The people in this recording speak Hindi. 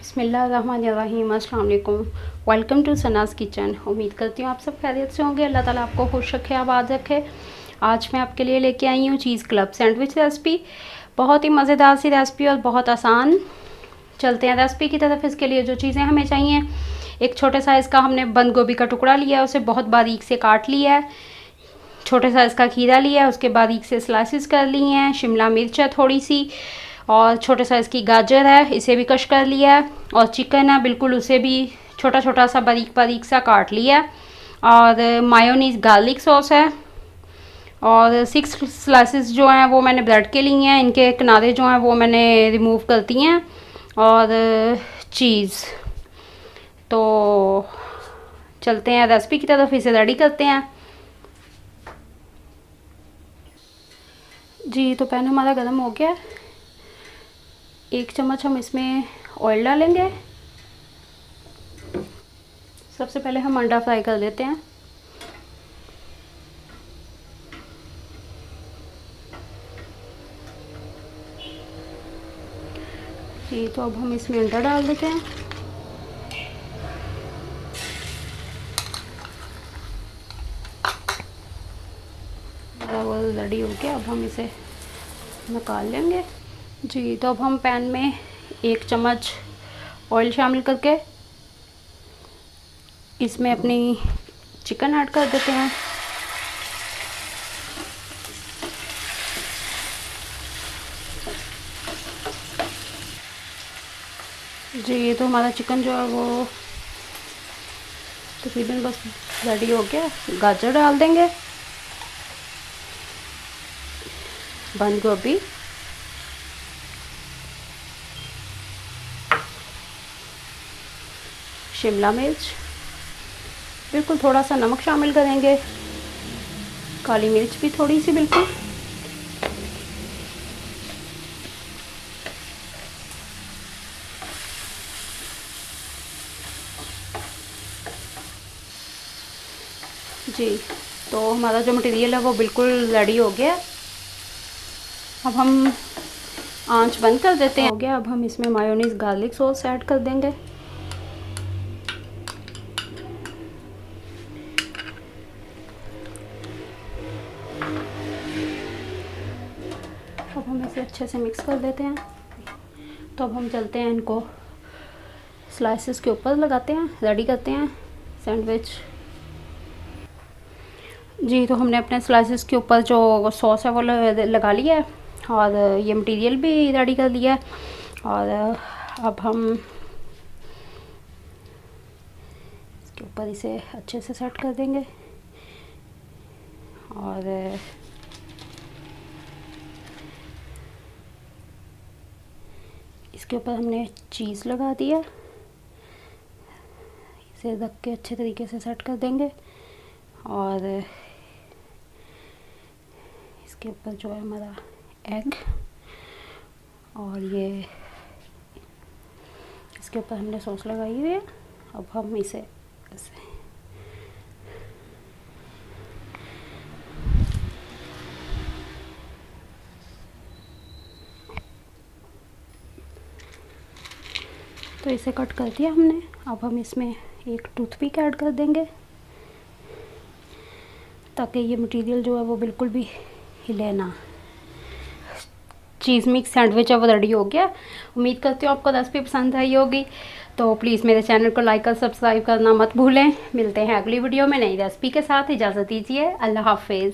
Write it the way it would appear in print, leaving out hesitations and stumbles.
बिस्मिल्लाहिर्रहमानिर्रहीम। अस्सलाम वालेकुम। Welcome to Sana's kitchen. उम्मीद करती हूँ आप सब खैरियत से होंगे। अल्लाह ताला आपको खुश रखे, आबाद रखे। आज मैं आपके लिए लेके आई हूँ चीज़ क्लब सैंडविच रेसिपी। बहुत ही मज़ेदार सी रेसिपी और बहुत आसान। चलते हैं रेसिपी की तरफ। इसके लिए जो चीज़ें हमें चाहिए, एक छोटे साइज़ का हमने बंद गोभी का टुकड़ा लिया है, उसे बहुत बारीक से काट लिया है। छोटे साइज़ का खीरा लिया है, उसके बारीक से स्लाइसिस कर लिए हैं। शिमला मिर्च है थोड़ी सी, और छोटे साइज़ की गाजर है, इसे भी कश कर लिया है। और चिकन है बिल्कुल, उसे भी छोटा छोटा सा बारीक बारीक सा काट लिया है। और मायोनीज गार्लिक सॉस है, और 6 स्लाइसिस जो हैं वो मैंने ब्रेड के लिए हैं। इनके किनारे जो हैं वो मैंने रिमूव करती हैं। और चीज़। तो चलते हैं रेसिपी की तरफ, इसे रेडी करते हैं। जी, तो पैन हमारा गर्म हो गया। 1 चम्मच हम इसमें ऑयल डालेंगे। सबसे पहले हम अंडा फ्राई कर देते हैं। जी, तो अब हम इसमें अंडा डाल देते हैं। वो रेडी हो गया, अब हम इसे निकाल लेंगे। जी, तो अब हम पैन में 1 चम्मच ऑयल शामिल करके इसमें अपनी चिकन ऐड कर देते हैं। जी, ये तो हमारा चिकन जो है वो तकरीबन बस रेडी हो गया। गाजर डाल देंगे, बंद गोभी, शिमला मिर्च, बिल्कुल थोड़ा सा नमक शामिल करेंगे, काली मिर्च भी थोड़ी सी बिल्कुल। जी, तो हमारा जो मटेरियल है वो बिल्कुल रेडी हो गया। अब हम आंच बंद कर देते हैं। हो गया, अब हम इसमें मायोनीज गार्लिक सॉस ऐड कर देंगे। अब हम इसे अच्छे से मिक्स कर देते हैं। तो अब हम चलते हैं, इनको स्लाइसेस के ऊपर लगाते हैं, रेडी करते हैं सैंडविच। जी, तो हमने अपने स्लाइसेस के ऊपर जो सॉस है वो लगा लिया है, और ये मटेरियल भी रेडी कर लिया है। और अब हम इसके ऊपर इसे अच्छे से सेट कर देंगे। और इसके ऊपर हमने चीज़ लगा दिया, इसे रख के अच्छे तरीके से सेट कर देंगे। और इसके ऊपर जो है हमारा एग, और ये इसके ऊपर हमने सॉस लगाई हुई है। अब हम इसे ऐसे तो इसे कट कर दिया हमने। अब हम इसमें एक टूथपिक ऐड कर देंगे, ताकि ये मटेरियल जो है वो बिल्कुल भी हिले ना। चीज़ मिक्स सैंडविच है वो रेडी हो गया। उम्मीद करती हूँ आपको रेसिपी पसंद आई होगी। तो प्लीज़ मेरे चैनल को लाइक और सब्सक्राइब करना मत भूलें। मिलते हैं अगली वीडियो में नई रेसिपी के साथ। इजाज़त दीजिए। अल्लाह हाफिज़।